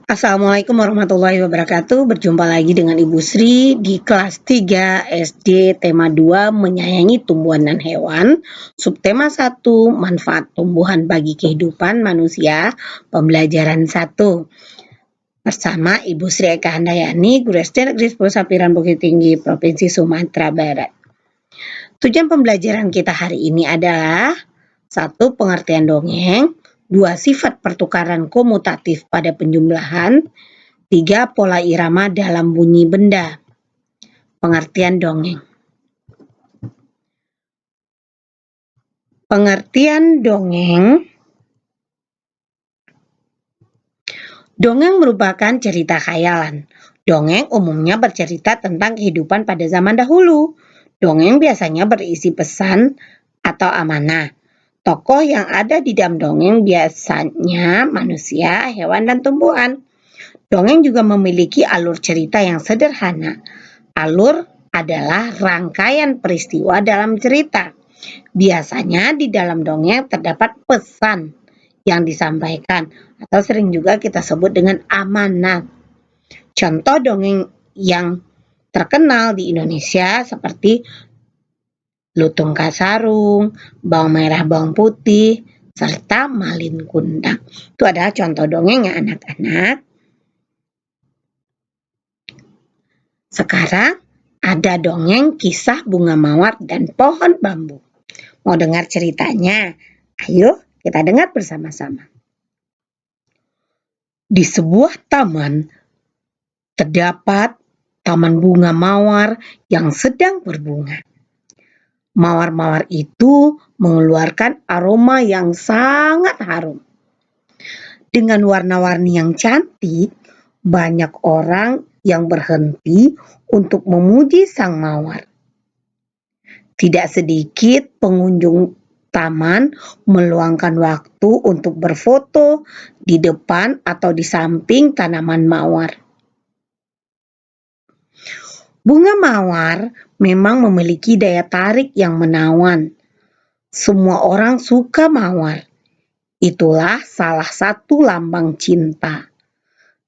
Assalamualaikum warahmatullahi wabarakatuh. Berjumpa lagi dengan Ibu Sri di kelas 3 SD tema 2 menyayangi tumbuhan dan hewan. Subtema 1 manfaat tumbuhan bagi kehidupan manusia. Pembelajaran 1 bersama Ibu Sri Eka Handayani, Guru SD Negeri 10 Sapiran Bukit Tinggi, Provinsi Sumatera Barat. Tujuan pembelajaran kita hari ini adalah 1. Pengertian dongeng, 2. Sifat pertukaran komutatif pada penjumlahan, 3. Pola irama dalam bunyi benda. Pengertian dongeng. Pengertian dongeng. Dongeng merupakan cerita khayalan. Dongeng umumnya bercerita tentang kehidupan pada zaman dahulu. Dongeng biasanya berisi pesan atau amanah. Tokoh yang ada di dalam dongeng biasanya manusia, hewan, dan tumbuhan. Dongeng juga memiliki alur cerita yang sederhana. Alur adalah rangkaian peristiwa dalam cerita. Biasanya di dalam dongeng terdapat pesan yang disampaikan atau sering juga kita sebut dengan amanat. Contoh dongeng yang terkenal di Indonesia seperti Lutung Kasarung, Bawang Merah Bawang Putih, serta Malin Kundang. Itu adalah contoh dongeng ya anak-anak. Sekarang ada dongeng kisah bunga mawar dan pohon bambu. Mau dengar ceritanya? Ayo kita dengar bersama-sama. Di sebuah taman terdapat taman bunga mawar yang sedang berbunga. Mawar-mawar itu mengeluarkan aroma yang sangat harum. Dengan warna-warni yang cantik, banyak orang yang berhenti untuk memuji sang mawar. Tidak sedikit pengunjung taman meluangkan waktu untuk berfoto di depan atau di samping tanaman mawar. Bunga mawar memang memiliki daya tarik yang menawan. Semua orang suka mawar. Itulah salah satu lambang cinta.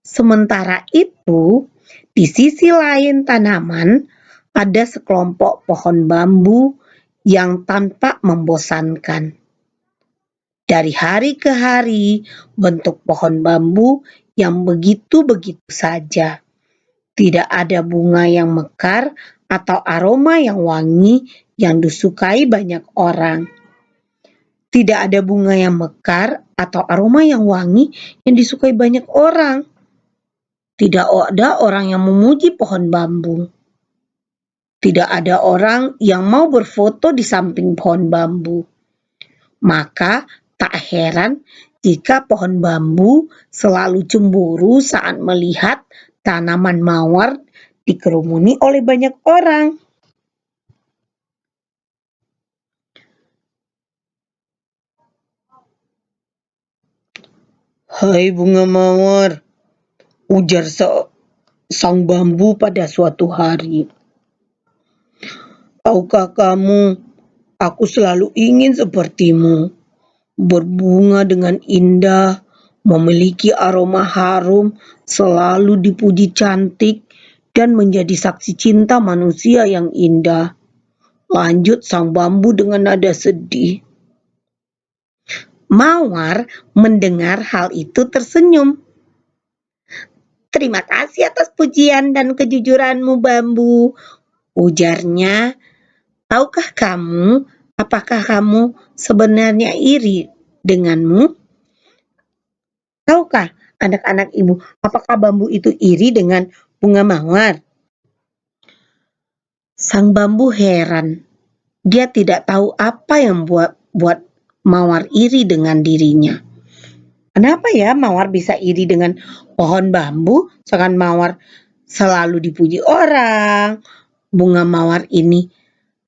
Sementara itu, di sisi lain tanaman, ada sekelompok pohon bambu yang tampak membosankan. Dari hari ke hari, bentuk pohon bambu yang begitu-begitu saja. Tidak ada bunga yang mekar atau aroma yang wangi yang disukai banyak orang. Tidak ada bunga yang mekar atau aroma yang wangi yang disukai banyak orang. Tidak ada orang yang memuji pohon bambu. Tidak ada orang yang mau berfoto di samping pohon bambu. Maka tak heran jika pohon bambu selalu cemburu saat melihat tanaman mawar dikerumuni oleh banyak orang. Hai bunga mawar, ujar sang bambu pada suatu hari. Tahukah kamu, aku selalu ingin sepertimu, berbunga dengan indah, memiliki aroma harum, selalu dipuji cantik, dan menjadi saksi cinta manusia yang indah. Lanjut sang bambu dengan nada sedih. Mawar mendengar hal itu tersenyum. Terima kasih atas pujian dan kejujuranmu, bambu, ujarnya. Tahukah kamu, apakah kamu sebenarnya iri denganmu? Tahukah anak-anak ibu, apakah bambu itu iri dengan bunga mawar? Sang bambu heran. Dia tidak tahu apa yang buat mawar iri dengan dirinya. Kenapa ya mawar bisa iri dengan pohon bambu? Sedangkan mawar selalu dipuji orang. Bunga mawar ini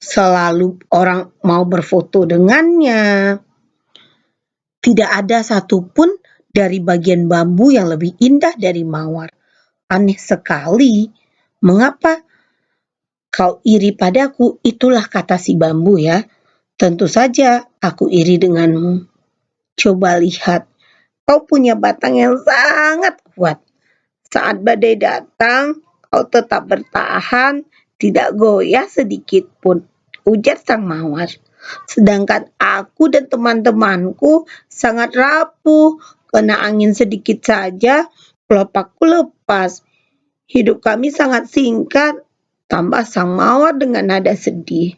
selalu orang mau berfoto dengannya. Tidak ada satupun dari bagian bambu yang lebih indah dari mawar. Aneh sekali. Mengapa kau iri padaku? Itulah kata si bambu ya. Tentu saja aku iri denganmu. Coba lihat, kau punya batang yang sangat kuat. Saat badai datang, kau tetap bertahan, tidak goyah sedikit pun, ujar sang mawar. Sedangkan aku dan teman-temanku sangat rapuh, kena angin sedikit saja, kelopakku lepas. Hidup kami sangat singkat, tambah sang mawar dengan nada sedih.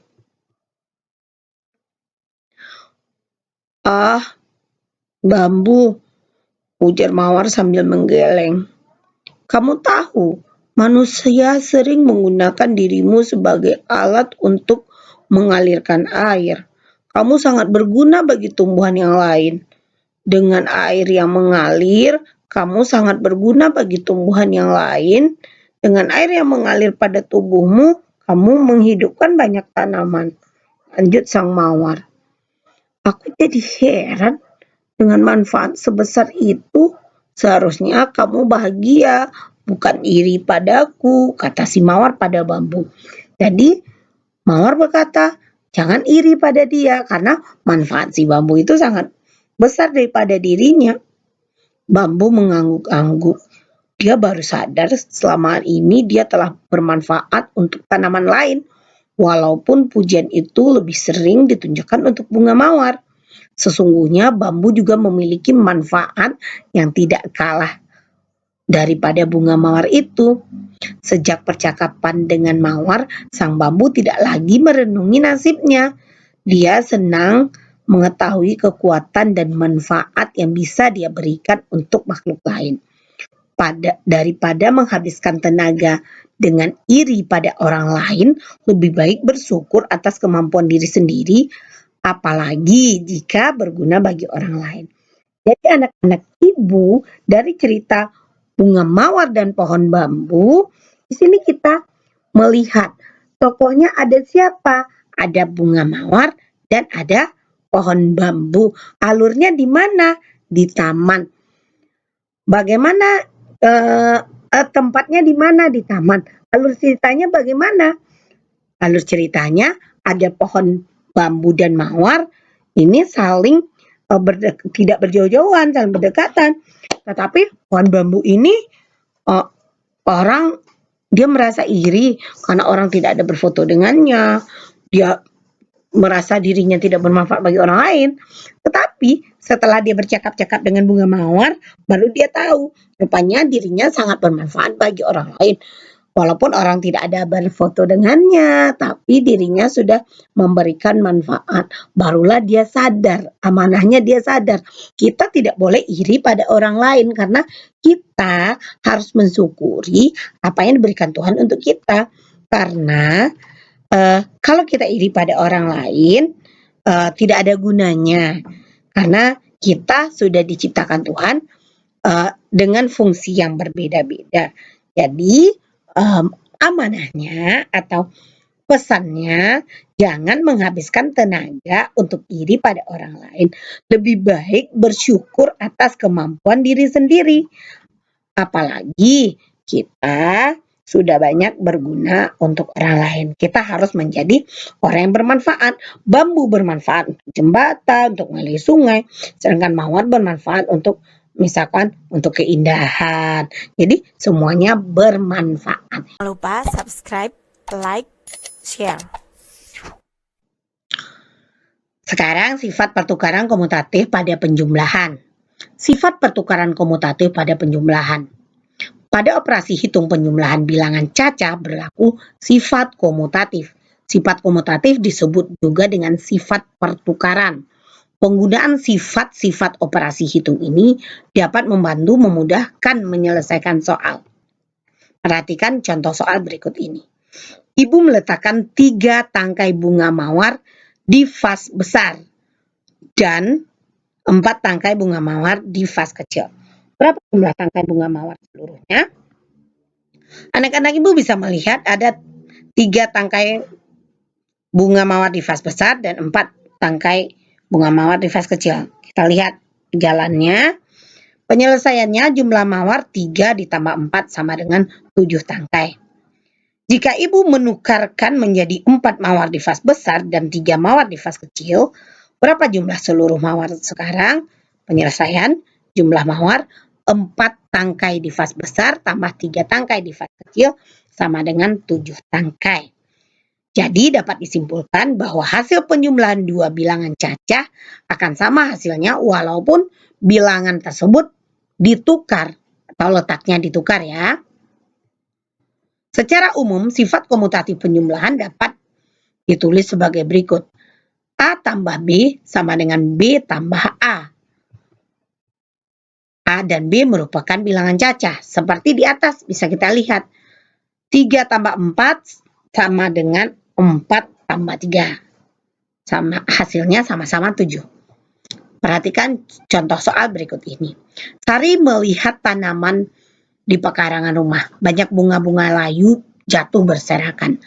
Ah, bambu, ujar mawar sambil menggeleng. Kamu tahu, manusia sering menggunakan dirimu sebagai alat untuk mengalirkan air. Kamu sangat berguna bagi tumbuhan yang lain. Dengan air yang mengalir, kamu sangat berguna bagi tumbuhan yang lain. Dengan air yang mengalir pada tubuhmu, kamu menghidupkan banyak tanaman. Lanjut sang mawar. Aku jadi heran dengan manfaat sebesar itu. Seharusnya kamu bahagia, bukan iri padaku, kata si mawar pada bambu. Jadi mawar berkata, jangan iri pada dia karena manfaat si bambu itu sangat besar daripada dirinya. Bambu mengangguk-angguk. Dia baru sadar selama ini dia telah bermanfaat untuk tanaman lain. Walaupun pujian itu lebih sering ditunjukkan untuk bunga mawar. Sesungguhnya bambu juga memiliki manfaat yang tidak kalah daripada bunga mawar itu. Sejak percakapan dengan mawar, sang bambu tidak lagi merenungi nasibnya. Dia senang mengetahui kekuatan dan manfaat yang bisa dia berikan untuk makhluk lain. Daripada menghabiskan tenaga dengan iri pada orang lain, lebih baik bersyukur atas kemampuan diri sendiri, apalagi jika berguna bagi orang lain. Jadi anak-anak ibu, dari cerita bunga mawar dan pohon bambu, di sini kita melihat tokohnya ada siapa? Ada bunga mawar dan ada pohon bambu. Alurnya di mana? Di taman. Bagaimana tempatnya di mana? Di taman. Alur ceritanya bagaimana? Alur ceritanya ada pohon bambu dan mawar ini saling tidak berjauh-jauhan, saling berdekatan. Tetapi pohon bambu ini orang dia merasa iri karena orang tidak ada berfoto dengannya. Dia merasa dirinya tidak bermanfaat bagi orang lain. Tetapi setelah dia bercakap-cakap dengan bunga mawar, baru dia tahu rupanya dirinya sangat bermanfaat bagi orang lain. Walaupun orang tidak ada berfoto dengannya, tapi dirinya sudah memberikan manfaat. Barulah dia sadar, amanahnya dia sadar. Kita tidak boleh iri pada orang lain karena kita harus mensyukuri apa yang diberikan Tuhan untuk kita. Karena kalau kita iri pada orang lain, tidak ada gunanya. Karena kita sudah diciptakan Tuhan dengan fungsi yang berbeda-beda. Jadi amanahnya atau pesannya jangan menghabiskan tenaga untuk iri pada orang lain. Lebih baik bersyukur atas kemampuan diri sendiri. Apalagi kita sudah banyak berguna untuk orang lain. Kita harus menjadi orang yang bermanfaat. Bambu bermanfaat untuk jembatan, untuk mengalir sungai, sedangkan mawar bermanfaat untuk misalkan untuk keindahan. Jadi semuanya bermanfaat. Jangan lupa subscribe, like, share. Sekarang sifat pertukaran komutatif pada penjumlahan. Sifat pertukaran komutatif pada penjumlahan. Pada operasi hitung penjumlahan bilangan cacah berlaku sifat komutatif. Sifat komutatif disebut juga dengan sifat pertukaran. Penggunaan sifat-sifat operasi hitung ini dapat membantu memudahkan menyelesaikan soal. Perhatikan contoh soal berikut ini. Ibu meletakkan 3 tangkai bunga mawar di vas besar dan 4 tangkai bunga mawar di vas kecil. Berapa jumlah tangkai bunga mawar seluruhnya? Anak-anak ibu bisa melihat ada 3 tangkai bunga mawar di vas besar dan 4 tangkai bunga mawar di vas kecil. Kita lihat jalannya. Penyelesaiannya jumlah mawar 3 ditambah 4 sama dengan 7 tangkai. Jika ibu menukarkan menjadi 4 mawar di vas besar dan 3 mawar di vas kecil, berapa jumlah seluruh mawar sekarang? Penyelesaian jumlah mawar 4 tangkai di vas besar tambah 3 tangkai di vas kecil sama dengan 7 tangkai. Jadi dapat disimpulkan bahwa hasil penjumlahan dua bilangan cacah akan sama hasilnya walaupun bilangan tersebut ditukar atau letaknya ditukar ya. Secara umum, sifat komutatif penjumlahan dapat ditulis sebagai berikut. A tambah B sama dengan B tambah A. A dan B merupakan bilangan cacah. Seperti di atas bisa kita lihat. 3 tambah 4 sama dengan 4 tambah 3. Hasilnya sama-sama 7. Perhatikan contoh soal berikut ini. Sari melihat tanaman di pekarangan rumah. Banyak bunga-bunga layu jatuh berserakan.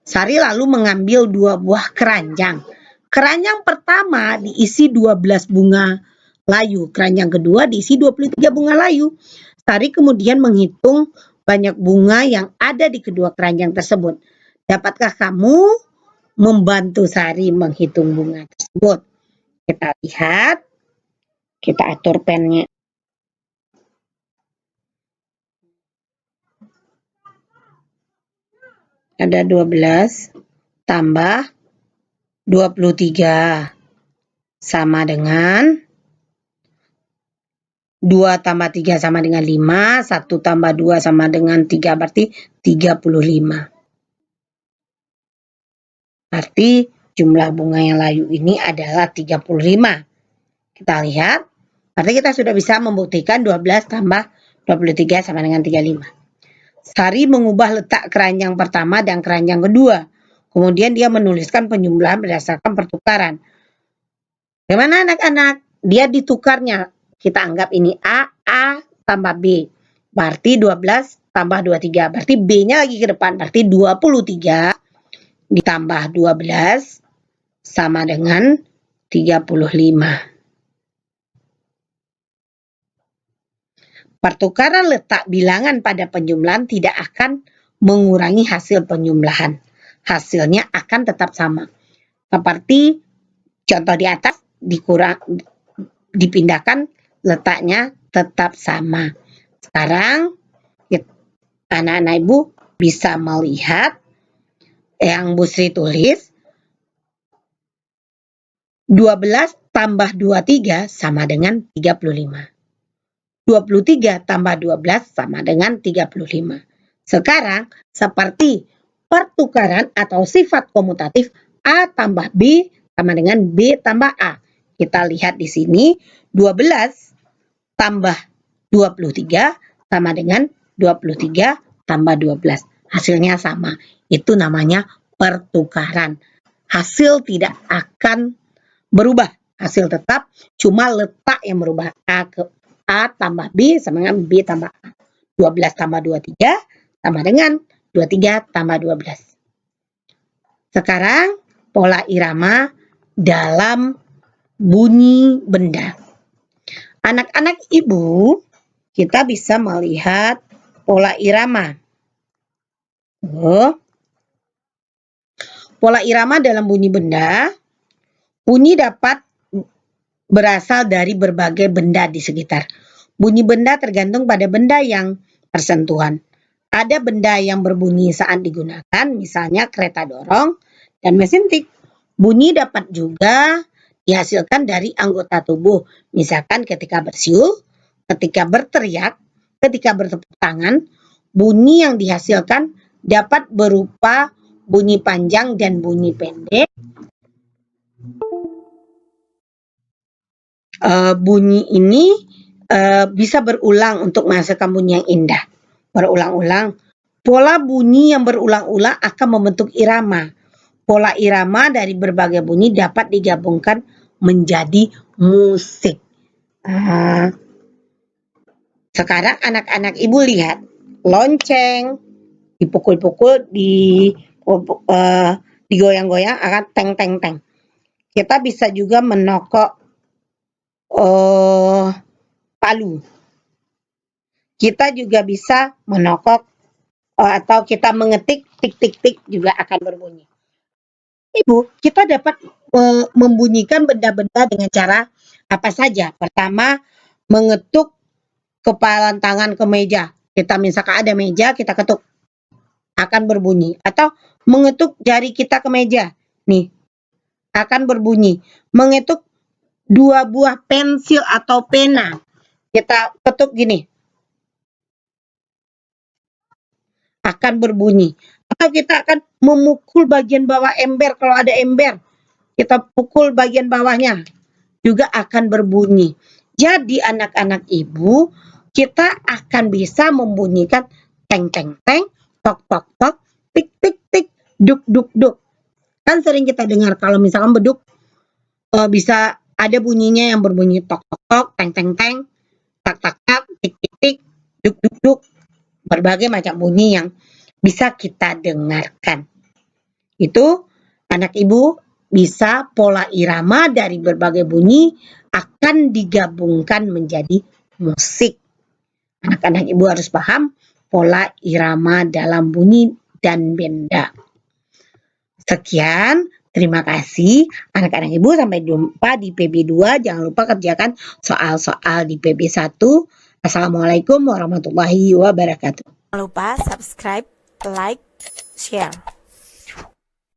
Sari lalu mengambil 2 buah keranjang. Keranjang pertama diisi 12 bunga layu. Keranjang kedua diisi 23 bunga layu. Sari kemudian menghitung banyak bunga yang ada di kedua keranjang tersebut. Dapatkah kamu membantu Sari menghitung bunga tersebut? Kita lihat, kita atur pennya. Ada 12 tambah 23 sama dengan 2 tambah 3 sama dengan 5, 1 tambah 2 sama dengan 3, berarti 35. Berarti jumlah bunga yang layu ini adalah 35. Kita lihat, berarti kita sudah bisa membuktikan 12 tambah 23 sama dengan 35. Sari mengubah letak keranjang pertama dan keranjang kedua. Kemudian dia menuliskan penjumlahan berdasarkan pertukaran. Bagaimana anak-anak? Dia ditukarnya. Kita anggap ini A tambah B. Berarti 12 tambah 23. Berarti B-nya lagi ke depan. Berarti 23 ditambah 12 sama dengan 35. Pertukaran letak bilangan pada penjumlahan tidak akan mengurangi hasil penjumlahan. Hasilnya akan tetap sama. Seperti contoh di atas, dipindahkan, letaknya tetap sama. Sekarang anak-anak ibu bisa melihat yang Bu Sri tulis. 12 tambah 23 sama dengan 35. 23 tambah 12 sama dengan 35. Sekarang, seperti pertukaran atau sifat komutatif A tambah B sama dengan B tambah A. Kita lihat di sini, 12 tambah 23 sama dengan 23 tambah 12. Hasilnya sama. Itu namanya pertukaran. Hasil tidak akan berubah. Hasil tetap, cuma letak yang berubah. A tambah B sama dengan B tambah A. 12 tambah 23 sama dengan 23 tambah 12. Sekarang pola irama dalam bunyi benda. Anak-anak ibu, kita bisa melihat pola irama. Pola irama dalam bunyi benda, bunyi dapat berasal dari berbagai benda di sekitar. Bunyi benda tergantung pada benda yang bersentuhan. Ada benda yang berbunyi saat digunakan, misalnya kereta dorong dan mesin tik. Bunyi dapat juga dihasilkan dari anggota tubuh, misalkan ketika bersiul, ketika berteriak, ketika bertepuk tangan. Bunyi yang dihasilkan dapat berupa bunyi panjang dan bunyi pendek. Bunyi ini bisa berulang untuk menghasilkan bunyi yang indah. Berulang-ulang. Pola bunyi yang berulang-ulang akan membentuk irama. Pola irama dari berbagai bunyi dapat digabungkan menjadi musik. Sekarang anak-anak ibu lihat. Lonceng, dipukul-pukul, digoyang-goyang akan teng-teng-teng. Kita bisa juga menokok palu. Kita juga bisa menokok atau kita mengetik tik-tik-tik juga akan berbunyi. Ibu, kita dapat membunyikan benda-benda dengan cara apa saja? Pertama, mengetuk kepalan tangan ke meja. Kita misalkan ada meja, kita ketuk, akan berbunyi. Atau mengetuk jari kita ke meja, nih, akan berbunyi. Mengetuk 2 buah pensil atau pena, kita ketuk gini, akan berbunyi. Atau kita akan memukul bagian bawah ember, kalau ada ember, kita pukul bagian bawahnya, juga akan berbunyi. Jadi anak-anak ibu, kita akan bisa membunyikan teng teng teng, tok tok tok, tik tik tik, duk duk duk. Kan sering kita dengar kalau misalkan beduk bisa ada bunyinya yang berbunyi tok tok tok, teng teng teng, tak tak tak, tik tik tik, duk duk duk. Berbagai macam bunyi yang bisa kita dengarkan. Itu anak ibu bisa pola irama dari berbagai bunyi akan digabungkan menjadi musik. Anak-anak ibu harus paham pola irama dalam bunyi dan benda. Sekian, terima kasih anak-anak ibu, sampai jumpa di PB2. Jangan lupa kerjakan soal-soal di PB1. Assalamualaikum warahmatullahi wabarakatuh. Jangan lupa subscribe, like, share.